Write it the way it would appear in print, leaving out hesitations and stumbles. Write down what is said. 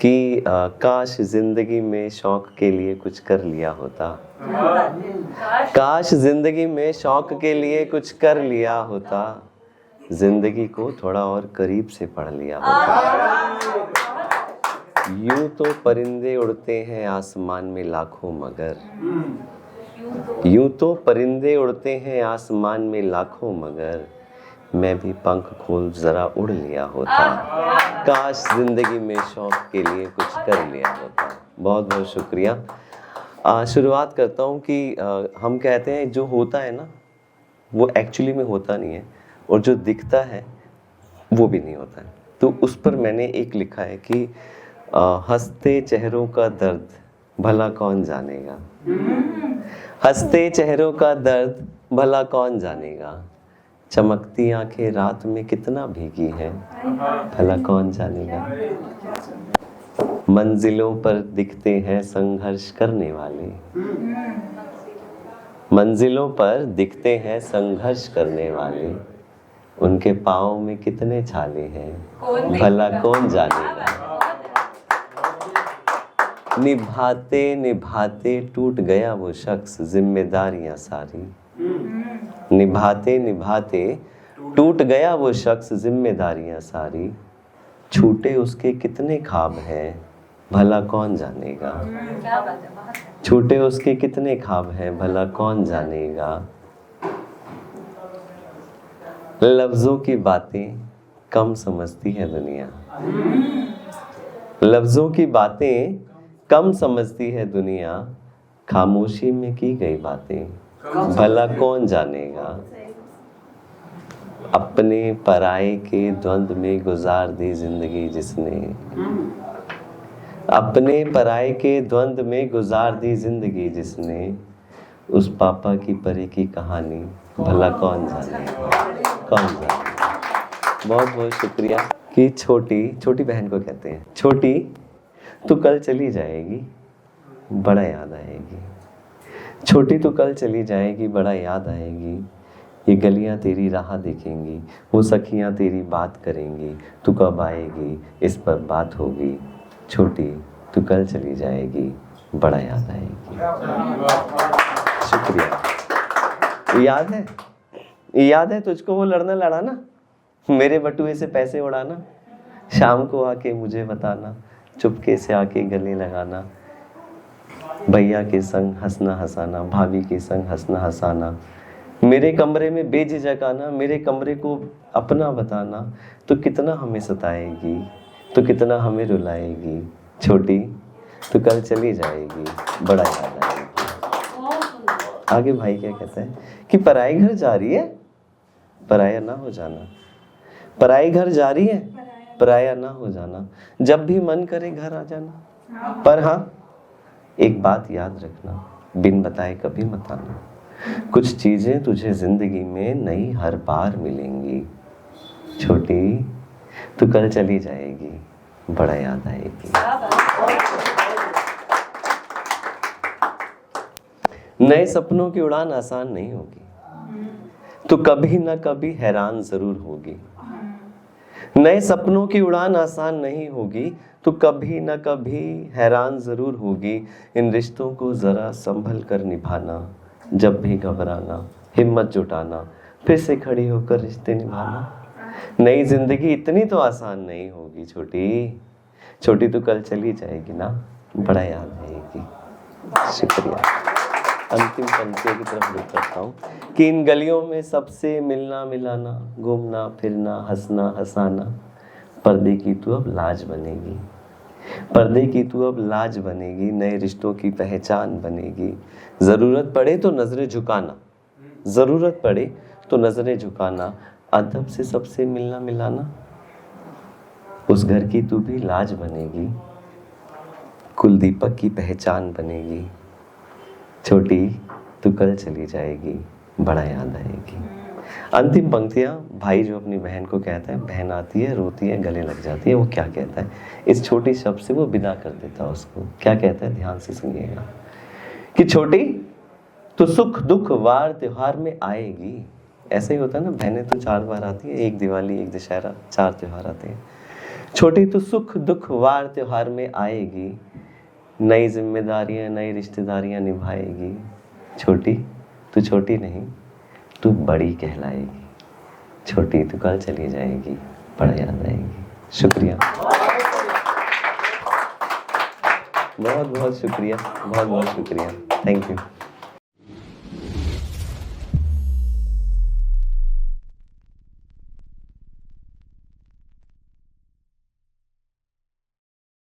कि काश जिंदगी में शौक के लिए कुछ कर लिया होता। काश जिंदगी में शौक के लिए कुछ कर लिया होता, जिंदगी को थोड़ा और करीब से पढ़ लिया होता। यूं तो परिंदे उड़ते हैं आसमान में लाखों मगर, यूं तो परिंदे उड़ते हैं आसमान में लाखों मगर, मैं भी पंख खोल जरा उड़ लिया होता। काश जिंदगी में शौक के लिए कुछ कर लिया होता। बहुत बहुत शुक्रिया। शुरुआत करता हूँ कि हम कहते हैं जो होता है ना वो एक्चुअली में होता नहीं है, और जो दिखता है वो भी नहीं होता है। तो उस पर मैंने एक लिखा है कि हंसते चेहरों का दर्द भला कौन जानेगा, हंसते चेहरों का दर्द भला कौन जानेगा, चमकती आंखें रात में कितना भीगी हैं भला कौन जानेगा, मंजिलों पर दिखते हैं संघर्ष करने वाले, मंजिलों पर दिखते हैं संघर्ष करने वाले, उनके पाँव में कितने छाले हैं भला कौन जानेगा, निभाते निभाते टूट गया वो शख्स जिम्मेदारियां सारी, निभाते निभाते टूट गया वो शख्स जिम्मेदारियां सारी, छूटे उसके कितने ख्वाब हैं भला कौन जानेगा, छूटे उसके कितने ख्वाब हैं भला कौन जानेगा, लफ्जों की बातें कम समझती है दुनिया, लफ्जों की बातें कम समझती है दुनिया, खामोशी में की गई बातें भला कौन जानेगा, अपने पराये के द्वंद में गुजार दी जिंदगी जिसने, अपने पराये के द्वंद में गुजार दी जिंदगी जिसने, उस पापा की परी की कहानी भला कौन जानेगा, कौन जानेगा। बहुत बहुत शुक्रिया। कि छोटी बहन को कहते हैं, छोटी तू कल चली जाएगी बड़ा याद आएगी, छोटी तू कल चली जाएगी बड़ा याद आएगी, ये गलियां तेरी राह देखेंगी, वो सखियां तेरी बात करेंगी, तू कब आएगी इस पर बात होगी, छोटी तू कल चली जाएगी बड़ा याद आएगी। शुक्रिया। याद है तुझको वो लड़ना लड़ाना, मेरे बटुए से पैसे उड़ाना, शाम को आके मुझे बताना, चुपके से आके गले लगाना, भैया के संग हंसना हंसाना, भाभी के संग हंसना हंसाना, मेरे कमरे में बेझिझक आना, मेरे कमरे को अपना बताना, तो कितना हमें सताएगी, तो कितना हमें रुलाएगी, छोटी तो कल चली जाएगी बड़ा याद आएगी। आगे भाई क्या कहता है कि पराए घर जा रही है पराया ना हो जाना, पराए घर जा रही है पराया ना हो जाना, जब भी मन करे घर आ जाना, पर हाँ एक बात याद रखना, बिन बताए कभी मत आना, कुछ चीजें तुझे जिंदगी में नई हर बार मिलेंगी, छोटी तू कल चली जाएगी बड़ा याद आएगी। नए सपनों की उड़ान आसान नहीं होगी, तो कभी ना कभी हैरान जरूर होगी, नए सपनों की उड़ान आसान नहीं होगी, तो कभी ना कभी हैरान जरूर होगी, इन रिश्तों को जरा संभल कर निभाना, जब भी घबराना हिम्मत जुटाना, फिर से खड़ी होकर रिश्ते निभाना, नई जिंदगी इतनी तो आसान नहीं होगी, छोटी तो कल चली जाएगी ना बड़ा याद आएगी। शुक्रिया। अंतिम पंक्ति की तरफ रुख करता हूँ कि इन गलियों में सबसे मिलना मिलाना, घूमना फिरना, हंसना हंसाना, पर्दे की तू अब लाज बनेगी, पर्दे की तू अब लाज बनेगी, नए रिश्तों की पहचान बनेगी, ज़रूरत पड़े तो नज़रें झुकाना, ज़रूरत पड़े तो नज़रें झुकाना, अदब से सबसे मिलना मिलाना, उस घर की तू भी लाज बनेगी, कुल दीपक की पहचान बनेगी, छोटी तू कल चली जाएगी बड़ा याद आएगी। अंतिम पंक्तियां भाई जो अपनी बहन को कहता है, बहन आती है रोती है गले लग जाती है, वो क्या कहता है, इस छोटी शब्द से वो विदा कर देता है उसको, क्या कहता है ध्यान से सुनिएगा कि छोटी तो सुख दुख वार त्योहार में आएगी, ऐसे ही होता है ना, बहनें तो 4 बार आती है, एक दिवाली एक दशहरा 4 त्योहार आते हैं, छोटी तू सुख दुख वार त्योहार में आएगी, नई जिम्मेदारियां नई रिश्तेदारियां निभाएगी। छोटी तू छोटी नहीं, तू बड़ी कहलाएगी। छोटी तू कल चली जाएगी, बड़ा याद आएगी। शुक्रिया, बहुत बहुत शुक्रिया, बहुत बहुत शुक्रिया। Thank you.